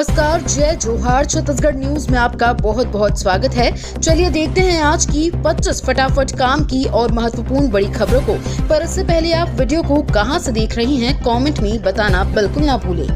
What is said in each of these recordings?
नमस्कार, जय जोहार। छत्तीसगढ़ न्यूज में आपका बहुत बहुत स्वागत है। चलिए देखते हैं आज की 25 फटाफट काम की और महत्वपूर्ण बड़ी खबरों को। पर इससे पहले आप वीडियो को कहां से देख रही हैं, कमेंट में बताना बिल्कुल ना भूलें।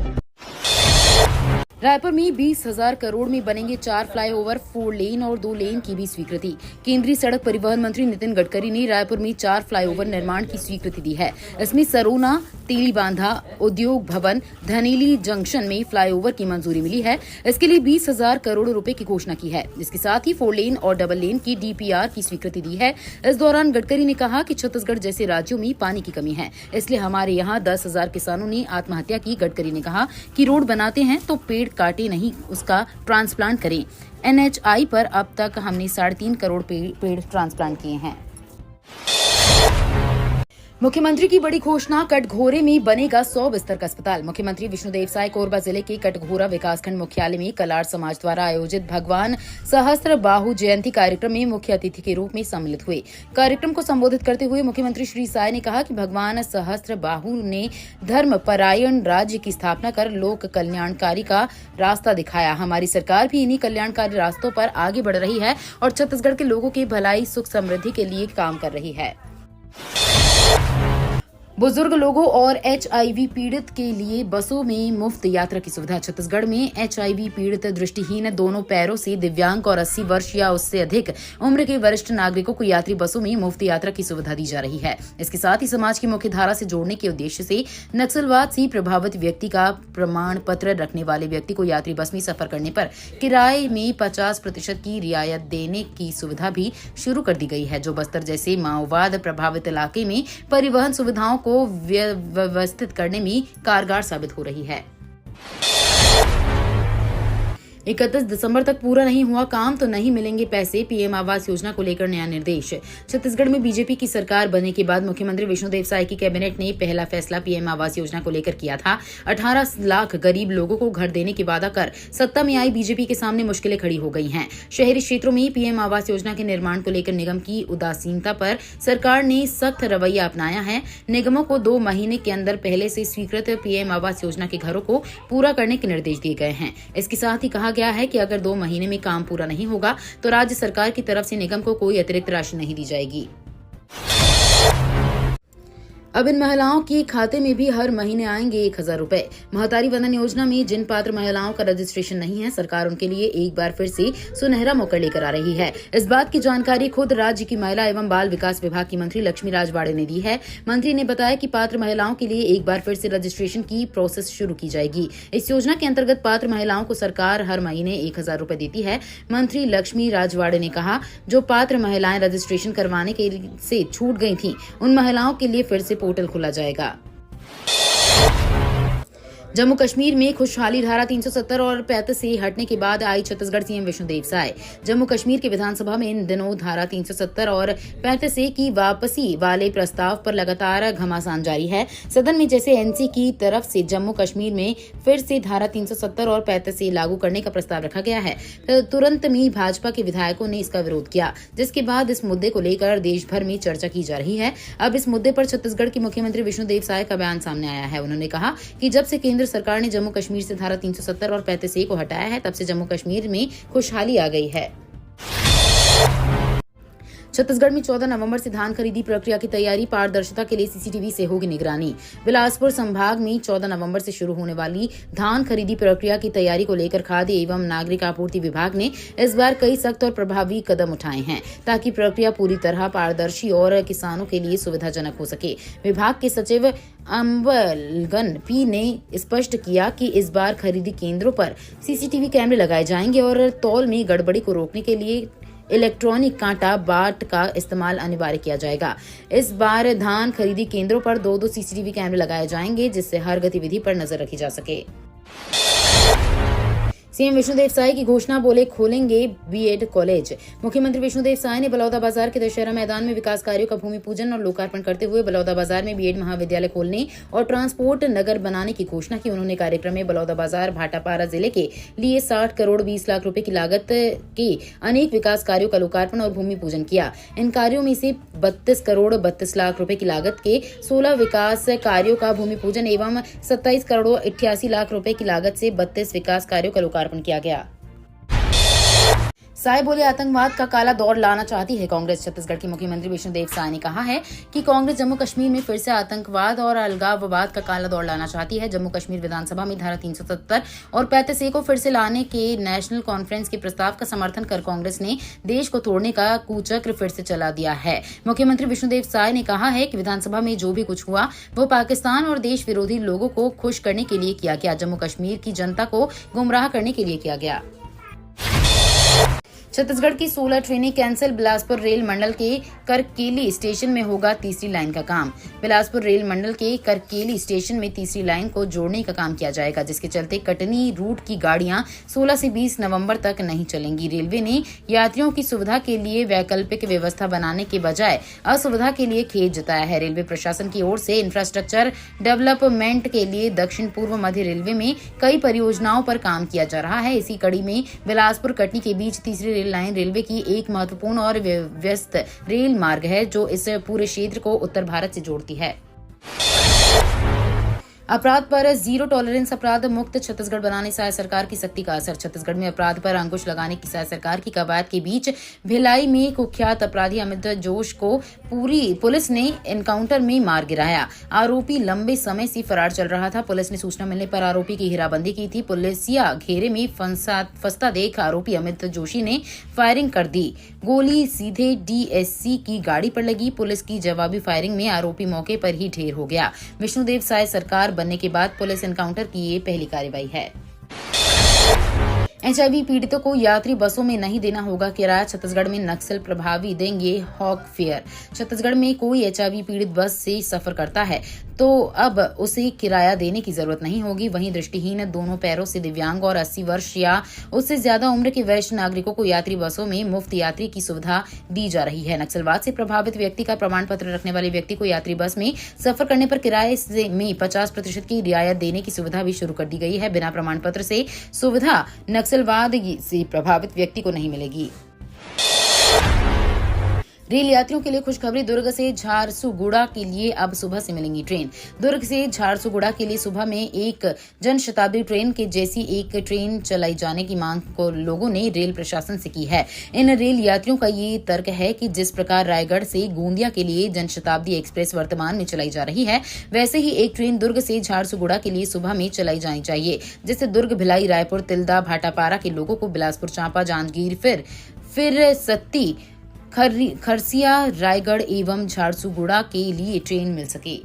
रायपुर में 20,000 करोड़ में बनेंगे 4 फ्लाईओवर, 4 लेन और 2 लेन की भी स्वीकृति। केंद्रीय सड़क परिवहन मंत्री नितिन गडकरी ने रायपुर में 4 फ्लाईओवर निर्माण की स्वीकृति दी है। इसमें सरोना, तेलीबांधा, उद्योग भवन, धनेली जंक्शन में फ्लाईओवर की मंजूरी मिली है। इसके लिए 20,000 करोड़ रुपए की घोषणा की है। इसके साथ ही 4 लेन और डबल लेन की DPR की स्वीकृति दी है। इस दौरान गडकरी ने कहा कि छत्तीसगढ़ जैसे राज्यों में पानी की कमी है, इसलिए हमारे यहाँ 10,000 किसानों ने आत्महत्या की। गडकरी ने कहा कि रोड बनाते हैं तो पेड़ काटे नहीं, उसका ट्रांसप्लांट करें। NHI पर अब तक हमने 3.5 करोड़ पेड़ ट्रांसप्लांट किए हैं। मुख्यमंत्री की बड़ी घोषणा, कटघोरे में बनेगा 100 बिस्तर का अस्पताल। मुख्यमंत्री विष्णुदेव साय कोरबा जिले के कटघोरा विकासखंड मुख्यालय में कलार समाज द्वारा आयोजित भगवान सहस्त्र बाहु जयंती कार्यक्रम में मुख्य अतिथि के रूप में सम्मिलित हुए। कार्यक्रम को संबोधित करते हुए मुख्यमंत्री श्री साय ने कहा कि भगवान सहस्त्र बाहु ने धर्म परायण राज्य की स्थापना कर लोक कल्याणकारी का रास्ता दिखाया। हमारी सरकार भी इन्हीं कल्याणकारी रास्तों पर आगे बढ़ रही है और छत्तीसगढ़ के लोगों की भलाई, सुख, समृद्धि के लिए काम कर रही है। बुजुर्ग लोगों और HIV पीड़ित के लिए बसों में मुफ्त यात्रा की सुविधा। छत्तीसगढ़ में HIV पीड़ित, दृष्टिहीन, दोनों पैरों से दिव्यांग और 80 वर्ष या उससे अधिक उम्र के वरिष्ठ नागरिकों को यात्री बसों में मुफ्त यात्रा की सुविधा दी जा रही है। इसके साथ ही समाज की मुख्य धारा से जोड़ने के उद्देश्य से नक्सलवाद से प्रभावित व्यक्ति का प्रमाण पत्र रखने वाले व्यक्ति को यात्री बस में सफर करने पर किराए में 50% की रियायत देने की सुविधा भी शुरू कर दी गई है, जो बस्तर जैसे माओवाद प्रभावित इलाके में परिवहन सुविधाओं को व्यवस्थित करने में कारगर साबित हो रही है। 31 दिसंबर तक पूरा नहीं हुआ काम तो नहीं मिलेंगे पैसे। PM आवास योजना को लेकर नया निर्देश। छत्तीसगढ़ में बीजेपी की सरकार बनने के बाद मुख्यमंत्री विष्णुदेव साय की कैबिनेट ने पहला फैसला PM आवास योजना को लेकर किया था। 18 लाख गरीब लोगों को घर देने के वादा कर सत्ता में आई बीजेपी के सामने मुश्किलें खड़ी हो गई हैं। शहरी क्षेत्रों में PM आवास योजना के निर्माण को लेकर निगम की उदासीनता पर सरकार ने सख्त रवैया अपनाया है। निगमों को 2 महीने के अंदर पहले से स्वीकृत PM आवास योजना के घरों को पूरा करने के निर्देश दिए गए हैं। इसके साथ ही कहा गया है कि अगर 2 महीने में काम पूरा नहीं होगा तो राज्य सरकार की तरफ से निगम को कोई अतिरिक्त राशि नहीं दी जाएगी। अब इन महिलाओं के खाते में भी हर महीने आएंगे 1,000 रुपए। महतारी वंदन योजना में जिन पात्र महिलाओं का रजिस्ट्रेशन नहीं है, सरकार उनके लिए एक बार फिर से सुनहरा मौका लेकर आ रही है। इस बात की जानकारी खुद राज्य की महिला एवं बाल विकास विभाग की मंत्री लक्ष्मी राजवाड़े ने दी है। मंत्री ने बताया कि पात्र महिलाओं के लिए एक बार फिर से रजिस्ट्रेशन की प्रोसेस शुरू की जाएगी। इस योजना के अंतर्गत पात्र महिलाओं को सरकार हर महीने 1,000 रुपए देती है। मंत्री लक्ष्मी राजवाड़े ने कहा, जो पात्र महिलाएं रजिस्ट्रेशन करवाने के से छूट गई थी, उन महिलाओं के लिए फिर से पोर्टल खुला जाएगा। जम्मू कश्मीर में खुशहाली धारा 370 और 35 से हटने के बाद आई छत्तीसगढ़ CM विष्णुदेव साय। जम्मू कश्मीर के विधानसभा में इन दिनों धारा 370 और 35 ए की वापसी वाले प्रस्ताव पर लगातार घमासान जारी है। सदन में जैसे NC की तरफ से जम्मू कश्मीर में फिर से धारा 370 और 35 ए लागू करने का प्रस्ताव रखा गया है, तो तुरंत में भाजपा के विधायकों ने इसका विरोध किया, जिसके बाद इस मुद्दे को लेकर देश भर में चर्चा की जा रही है। अब इस मुद्दे पर छत्तीसगढ़ के मुख्यमंत्री विष्णुदेव साय का बयान सामने आया है। उन्होंने कहा कि जब से केंद्र सरकार ने जम्मू कश्मीर से धारा 370 और 35 ए को हटाया है, तब से जम्मू कश्मीर में खुशहाली आ गई है। छत्तीसगढ़ में 14 नवंबर से धान खरीदी प्रक्रिया की तैयारी। पारदर्शिता के लिए CCTV से होगी निगरानी। बिलासपुर संभाग में 14 नवंबर से शुरू होने वाली धान खरीदी प्रक्रिया की तैयारी को लेकर खाद्य एवं नागरिक आपूर्ति विभाग ने इस बार कई सख्त और प्रभावी कदम उठाए हैं, ताकि प्रक्रिया पूरी तरह पारदर्शी और किसानों के लिए सुविधाजनक हो सके। विभाग के सचिव अम्बलगन P ने स्पष्ट किया कि इस बार खरीदी केंद्रों पर CCTV कैमरे लगाए जाएंगे और तौल में गड़बड़ी को रोकने के लिए इलेक्ट्रॉनिक कांटा बाट का इस्तेमाल अनिवार्य किया जाएगा। इस बार धान खरीदी केंद्रों पर 2-2 CCTV कैमरे लगाए जाएंगे, जिससे हर गतिविधि पर नजर रखी जा सके। सीएम विष्णुदेव साय की घोषणा, बोले खोलेंगे बीएड कॉलेज। मुख्यमंत्री विष्णुदेव साय ने बलौदाबाजार के दशहरा मैदान में विकास कार्यों का भूमि पूजन और लोकार्पण करते हुए बलौदाबाजार में बीएड महाविद्यालय खोलने और ट्रांसपोर्ट नगर बनाने की घोषणा की। उन्होंने कार्यक्रम में बलौदाबाजार भाटापारा जिले के लिए 60 करोड़ 20 लाख रुपए की लागत के अनेक विकास कार्यों का लोकार्पण और भूमि पूजन किया। इन कार्यों में से 32 करोड़ 32 लाख रुपए की लागत के 16 विकास कार्यों का भूमि पूजन एवं 27 करोड़ 88 लाख रुपए की लागत से 32 विकास कार्यों का लोकार्पण किया गया। साय बोले, आतंकवाद का काला दौर लाना चाहती है कांग्रेस। छत्तीसगढ़ के मुख्यमंत्री विष्णुदेव साय ने कहा है कि कांग्रेस जम्मू कश्मीर में फिर से आतंकवाद और अलगाववाद का काला दौर लाना चाहती है। जम्मू कश्मीर विधानसभा में धारा 370 और 35A को फिर से लाने के नेशनल कॉन्फ्रेंस के प्रस्ताव का समर्थन कर कांग्रेस ने देश को तोड़ने का कुचक्र फिर से चला दिया है। मुख्यमंत्री विष्णुदेव साय ने कहा है कि विधानसभा में जो भी कुछ हुआ वो पाकिस्तान और देश विरोधी लोगों को खुश करने के लिए किया गया, जम्मू कश्मीर की जनता को गुमराह करने के लिए किया गया। छत्तीसगढ़ की 16 ट्रेनें कैंसिल। बिलासपुर रेल मंडल के करकेली स्टेशन में होगा तीसरी लाइन का काम। बिलासपुर रेल मंडल के करकेली स्टेशन में तीसरी लाइन को जोड़ने का काम किया जाएगा, जिसके चलते कटनी रूट की गाड़ियां 16 से 20 नवंबर तक नहीं चलेंगी। रेलवे ने यात्रियों की सुविधा के लिए वैकल्पिक व्यवस्था बनाने के बजाय असुविधा के लिए खेद जताया है। रेलवे प्रशासन की ओर से इंफ्रास्ट्रक्चर डेवलपमेंट के लिए दक्षिण पूर्व मध्य रेलवे में कई परियोजनाओं पर काम किया जा रहा है। इसी कड़ी में बिलासपुर कटनी के बीच तीसरी रेल लाइन रेलवे की एक महत्वपूर्ण और व्यस्त रेल मार्ग है, जो इस पूरे क्षेत्र को उत्तर भारत से जोड़ती है। अपराध पर जीरो टॉलरेंस, अपराध मुक्त छत्तीसगढ़ बनाने साय सरकार की सख्ती का असर। छत्तीसगढ़ में अपराध पर अंकुश लगाने की साय सरकार की कवायद के बीच भिलाई में कुख्यात अपराधी अमित जोश को पुलिस ने एनकाउंटर में मार गिराया। आरोपी लंबे समय से फरार चल रहा था। पुलिस ने सूचना मिलने पर आरोपी की घेराबंदी की थी। पुलिसिया घेरे में फंसता देख आरोपी अमित जोशी ने फायरिंग कर दी। गोली सीधे डीएससी की गाड़ी पर लगी। पुलिस की जवाबी फायरिंग में आरोपी मौके पर ही ढेर हो गया। विष्णुदेव साय सरकार बनने के बाद पुलिस एनकाउंटर की ये पहली कार्रवाई है। एचआईवी पीड़ितों को यात्री बसों में नहीं देना होगा किराया। छत्तीसगढ़ में नक्सल प्रभावी देंगे हॉक फेयर। छत्तीसगढ़ में कोई एचआईवी पीड़ित बस से सफर करता है तो अब उसे किराया देने की जरूरत नहीं होगी। वहीं दृष्टिहीन, दोनों पैरों से दिव्यांग और 80 वर्ष या उससे ज्यादा उम्र के वरिष्ठ नागरिकों को यात्री बसों में मुफ्त यात्री की सुविधा दी जा रही है। नक्सलवाद से प्रभावित व्यक्ति का प्रमाण पत्र रखने वाले व्यक्ति को यात्री बस में सफर करने पर किराए में 50% की रियायत देने की सुविधा भी शुरू कर दी गई है। बिना प्रमाण पत्र से सुविधा नक्सलवाद से प्रभावित व्यक्ति को नहीं मिलेगी। रेल यात्रियों के लिए खुशखबरी। दुर्ग से झारसुगुड़ा के लिए अब सुबह से मिलेंगी ट्रेन। दुर्ग से झारसुगुड़ा के लिए सुबह में एक जनशताब्दी ट्रेन के जैसी एक ट्रेन चलाई जाने की मांग को लोगों ने रेल प्रशासन से की है। इन रेल यात्रियों का ये तर्क है कि जिस प्रकार रायगढ़ से गोंदिया के लिए जनशताब्दी एक्सप्रेस वर्तमान में चलाई जा रही है, वैसे ही एक ट्रेन दुर्ग से झारसुगुड़ा के लिए सुबह में चलाई जानी चाहिए, जिससे दुर्ग, भिलाई, रायपुर, तिल्दा, भाटापारा के लोगों को बिलासपुर, चांपा, जांजगीर, फिर सत्ती, खरसिया, रायगढ़ एवं झारसुगुड़ा के लिए ट्रेन मिल सके।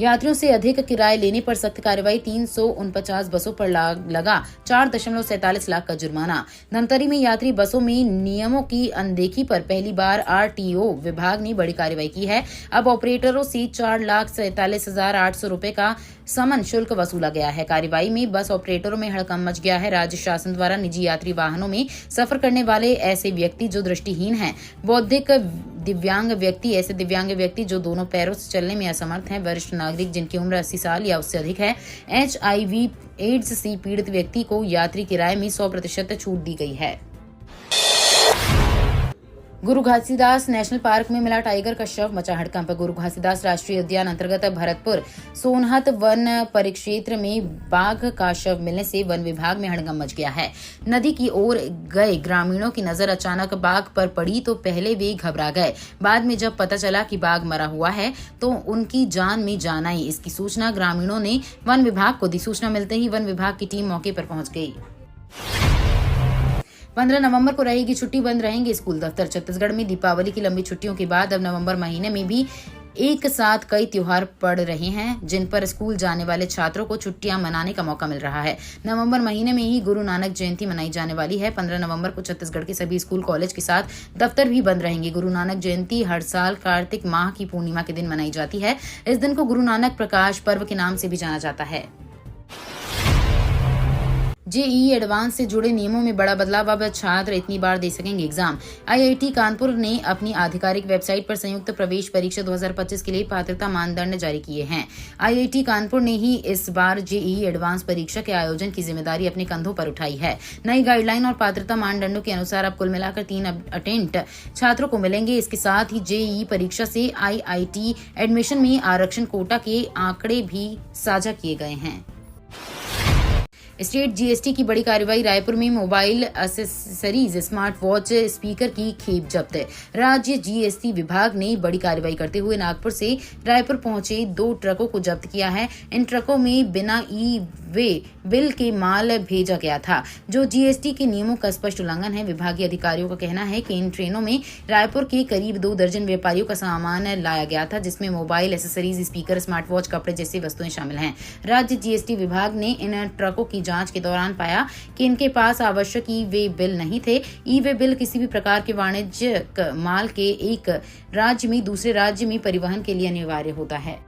यात्रियों से अधिक किराए लेने पर सख्त कार्रवाई। 349 बसों पर लगा 4.47 लाख का जुर्माना। धमतरी में यात्री बसों में नियमों की अनदेखी पर पहली बार आरटीओ विभाग ने बड़ी कार्रवाई की है। अब ऑपरेटरों से 4,47,800 रुपए का समन शुल्क वसूला गया है। कार्रवाई में बस ऑपरेटरों में हड़कंप मच गया है। राज्य शासन द्वारा निजी यात्री वाहनों में सफर करने वाले ऐसे व्यक्ति जो दृष्टिहीन हैं, बौद्धिक दिव्यांग व्यक्ति, ऐसे दिव्यांग व्यक्ति जो दोनों पैरों से चलने में असमर्थ हैं, वरिष्ठ नागरिक जिनकी उम्र 80 साल या उससे अधिक है, एचआईवी एड्स से पीड़ित व्यक्ति को यात्री किराए में 100% छूट दी गई है। गुरु घासीदास नेशनल पार्क में मिला टाइगर का शव, मचा हड़कंप। गुरु घासीदास राष्ट्रीय उद्यान अंतर्गत भरतपुर सोनहत वन परिक्षेत्र में बाघ का शव मिलने से वन विभाग में हड़कंप मच गया है। नदी की ओर गए ग्रामीणों की नजर अचानक बाघ पर पड़ी तो पहले वे घबरा गए। बाद में जब पता चला कि बाघ मरा हुआ है तो उनकी जान में जान आई। इसकी सूचना ग्रामीणों ने वन विभाग को दी। सूचना मिलते ही वन विभाग की टीम मौके पर पहुंच गई। 15 नवंबर को रहेगी छुट्टी, बंद रहेंगे स्कूल दफ्तर। छत्तीसगढ़ में दीपावली की लंबी छुट्टियों के बाद अब नवंबर महीने में भी एक साथ कई त्योहार पड़ रहे हैं, जिन पर स्कूल जाने वाले छात्रों को छुट्टियां मनाने का मौका मिल रहा है। नवंबर महीने में ही गुरु नानक जयंती मनाई जाने वाली है। 15 नवंबर को छत्तीसगढ़ के सभी स्कूल, कॉलेज के साथ दफ्तर भी बंद रहेंगे। गुरु नानक जयंती हर साल कार्तिक माह की पूर्णिमा के दिन मनाई जाती है। इस दिन को गुरु नानक प्रकाश पर्व के नाम से भी जाना जाता है। जेईई एडवांस से जुड़े नियमों में बड़ा बदलाव, अब छात्र इतनी बार दे सकेंगे एग्जाम। आईआईटी कानपुर ने अपनी आधिकारिक वेबसाइट पर संयुक्त प्रवेश परीक्षा 2025 के लिए पात्रता मानदंड जारी किए हैं। आईआईटी कानपुर ने ही इस बार जेईई एडवांस परीक्षा के आयोजन की जिम्मेदारी अपने कंधों पर उठाई है। नई गाइडलाइन और पात्रता मानदंडों के अनुसार अब कुल मिलाकर 3 अटेम्प्ट छात्रों को मिलेंगे। इसके साथ ही जेईई परीक्षा से आईआईटी एडमिशन में आरक्षण कोटा के आंकड़े भी साझा किए गए हैं। स्टेट जीएसटी की बड़ी कार्रवाई, रायपुर में mobile accessories, smart watch, speaker की खेप जब्त। राज्य जीएसटी विभाग ने बड़ी कार्रवाई करते हुए नागपुर से रायपुर पहुंचे 2 ट्रकों को जब्त किया है। इन ट्रकों में बिना ई-वे बिल के माल भेजा गया था, जो जीएसटी के नियमों का स्पष्ट उल्लंघन है। विभागीय अधिकारियों का कहना है कि इन ट्रेनों में रायपुर के करीब 2 दर्जन व्यापारियों का सामान लाया गया था, जिसमें mobile accessories, speaker, smart watch, कपड़े जैसी वस्तुएं शामिल हैं। राज्य जीएसटी विभाग ने इन ट्रकों की जांच के दौरान पाया कि इनके पास आवश्यक ई-वे बिल नहीं थे। ई-वे बिल किसी भी प्रकार के वाणिज्यिक माल के एक राज्य में दूसरे राज्य में परिवहन के लिए अनिवार्य होता है।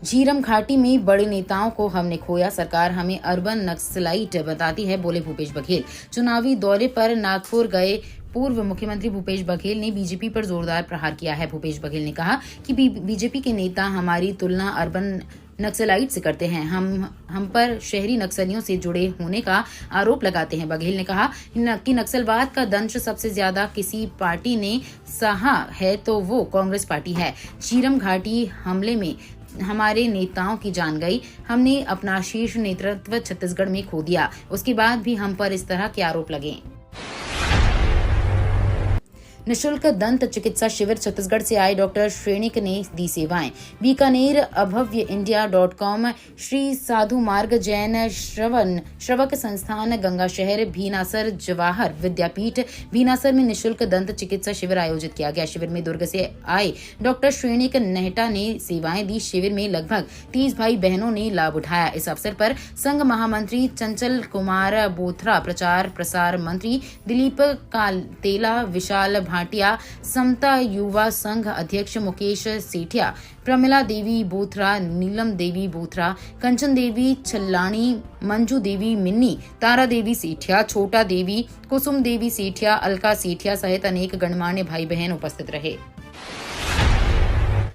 झीरम घाटी में बड़े नेताओं को हमने खोया, सरकार हमें अर्बन नक्सलाइट बताती है, बोले भूपेश बघेल। चुनावी दौरे पर नागपुर गए पूर्व मुख्यमंत्री भूपेश बघेल ने बीजेपी पर जोरदार प्रहार किया है। भूपेश बघेल ने कहा कि बीजेपी के नेता हमारी तुलना अर्बन नक्सलाइट से करते हैं, हम पर शहरी नक्सलियों से जुड़े होने का आरोप लगाते हैं। बघेल ने कहा कि नक्सलवाद का दंश सबसे ज्यादा किसी पार्टी ने सहा है तो वो कांग्रेस पार्टी है। झीरम घाटी हमले में हमारे नेताओं की जान गई, हमने अपना शीर्ष नेतृत्व छत्तीसगढ़ में खो दिया, उसके बाद भी हम पर इस तरह के आरोप लगे। निःशुल्क दंत चिकित्सा शिविर, छत्तीसगढ़ से आए डॉक्टर श्रेणिक ने दी सेवाएं। बीकानेर, अभव्यइंडिया.com, श्री साधु मार्ग जैन श्रवक संस्थान, गंगा शहर, भीनासर जवाहर विद्यापीठ भीनासर में निःशुल्क दंत चिकित्सा शिविर आयोजित किया गया। शिविर में दुर्ग से आए डॉक्टर श्रेणिक नेहटा ने सेवाएं दी। शिविर में लगभग 30 भाई बहनों ने लाभ उठाया। इस अवसर पर संघ महामंत्री चंचल कुमार बोथरा, प्रचार प्रसार मंत्री दिलीप कालतेला, विशाल भाटिया, समता युवा संघ अध्यक्ष मुकेश सेठिया, प्रमिला देवी बोथरा, नीलम देवी बोथरा, कंचन देवी छल्लानी, मंजू देवी मिन्नी, तारा देवी सेठिया, छोटा देवी, कुसुम देवी सेठिया, अलका सेठिया सहित अनेक गणमान्य भाई बहन उपस्थित रहे।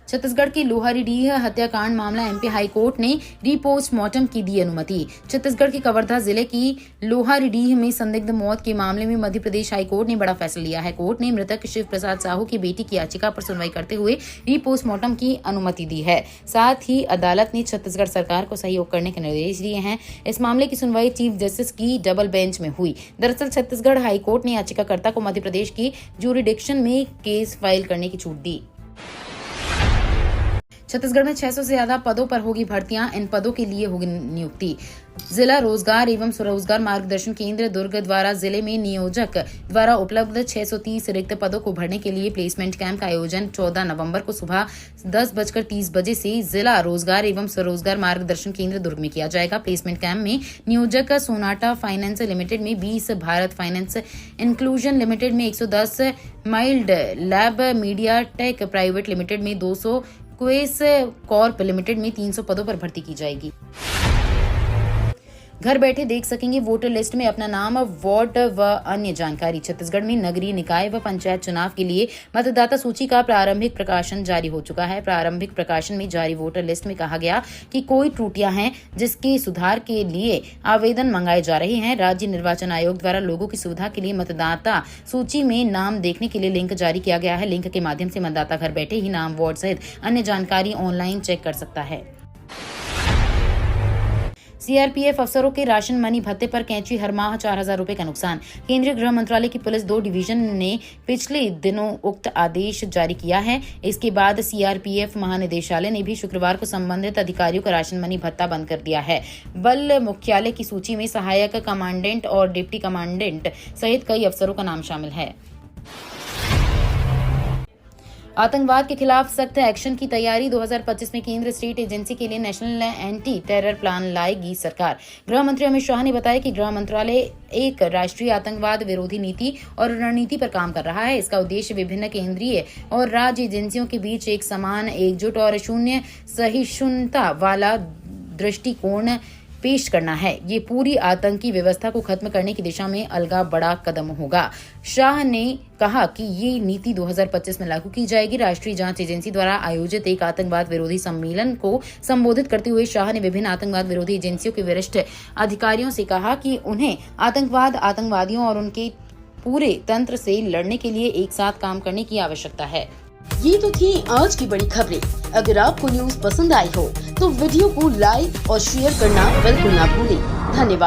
छत्तीसगढ़ की लोहारीडीह हत्याकांड मामला, एमपी हाईकोर्ट ने रीपोस्टमार्टम की दी अनुमति। छत्तीसगढ़ के कवर्धा जिले की लोहारीडीह में संदिग्ध मौत के मामले में मध्य प्रदेश हाईकोर्ट ने बड़ा फैसला लिया है। कोर्ट ने मृतक शिव प्रसाद साहू की बेटी की याचिका पर सुनवाई करते हुए रीपोस्टमार्टम की अनुमति दी है। साथ ही अदालत ने छत्तीसगढ़ सरकार को सहयोग करने के निर्देश दिए हैं। इस मामले की सुनवाई चीफ जस्टिस की डबल बेंच में हुई। दरअसल छत्तीसगढ़ हाईकोर्ट ने याचिकाकर्ता को मध्य प्रदेश की ज्यूरिडिक्शन में केस फाइल करने की छूट दी। छत्तीसगढ़ में 600 से ज्यादा पदों पर होगी भर्तियां, इन पदों के लिए होगी नियुक्ति। जिला रोजगार एवं स्वरोजगार मार्गदर्शन केंद्र दुर्ग द्वारा जिले में नियोजक द्वारा उपलब्ध 630 रिक्त पदों को भरने के लिए प्लेसमेंट कैंप का आयोजन 14 नवंबर को सुबह 10:30 बजे से जिला रोजगार एवं स्वरोजगार मार्गदर्शन केंद्र दुर्ग में किया जाएगा। प्लेसमेंट कैंप में नियोजक सोनाटा फाइनेंस लिमिटेड में 20, भारत फाइनेंस इंक्लूजन लिमिटेड में 110, mild lab media take private limited में 200, क्वेस कॉर्प लिमिटेड में 300 पदों पर भर्ती की जाएगी। घर बैठे देख सकेंगे वोटर लिस्ट में अपना नाम, वार्ड व अन्य जानकारी। छत्तीसगढ़ में नगरीय निकाय व पंचायत चुनाव के लिए मतदाता सूची का प्रारंभिक प्रकाशन जारी हो चुका है। प्रारंभिक प्रकाशन में जारी वोटर लिस्ट में कहा गया कि कोई त्रुटियां हैं जिसके सुधार के लिए आवेदन मंगाए जा रहे हैं। राज्य निर्वाचन आयोग द्वारा लोगों की सुविधा के लिए मतदाता सूची में नाम देखने के लिए लिंक जारी किया गया है। लिंक के माध्यम से मतदाता घर बैठे ही नाम, वार्ड सहित अन्य जानकारी ऑनलाइन चेक कर सकता है। सीआरपीएफ अफसरों के राशन मनी भत्ते पर कैंची, हर माह 4,000 रुपए का नुकसान। केंद्रीय गृह मंत्रालय की पुलिस 2 डिवीजन ने पिछले दिनों उक्त आदेश जारी किया है। इसके बाद सीआरपीएफ महानिदेशालय ने भी शुक्रवार को संबंधित अधिकारियों का राशन मनी भत्ता बंद कर दिया है। बल मुख्यालय की सूची में सहायक कमांडेंट और डिप्टी कमांडेंट सहित कई अफसरों का नाम शामिल है। आतंकवाद के खिलाफ सख्त एक्शन की तैयारी, 2025 में केंद्र स्टेट एजेंसी के लिए नेशनल एंटी टेरर प्लान लाएगी सरकार। गृह मंत्री अमित शाह ने बताया कि गृह मंत्रालय एक राष्ट्रीय आतंकवाद विरोधी नीति और रणनीति पर काम कर रहा है। इसका उद्देश्य विभिन्न केंद्रीय और राज्य एजेंसियों के बीच एक समान, एकजुट और शून्य सहिष्णुता वाला दृष्टिकोण पेश करना है। ये पूरी आतंकी व्यवस्था को खत्म करने की दिशा में अलग बड़ा कदम होगा। शाह ने कहा कि ये नीति 2025 में लागू की जाएगी। राष्ट्रीय जांच एजेंसी द्वारा आयोजित एक आतंकवाद विरोधी सम्मेलन को संबोधित करते हुए शाह ने विभिन्न आतंकवाद विरोधी एजेंसियों के वरिष्ठ अधिकारियों से कहा कि उन्हें आतंकवाद, आतंकवादियों और उनके पूरे तंत्र से लड़ने के लिए एक साथ काम करने की आवश्यकता है। ये तो थी आज की बड़ी खबरें। अगर आपको न्यूज पसंद आई हो तो वीडियो को लाइक और शेयर करना बिल्कुल ना भूलें। धन्यवाद।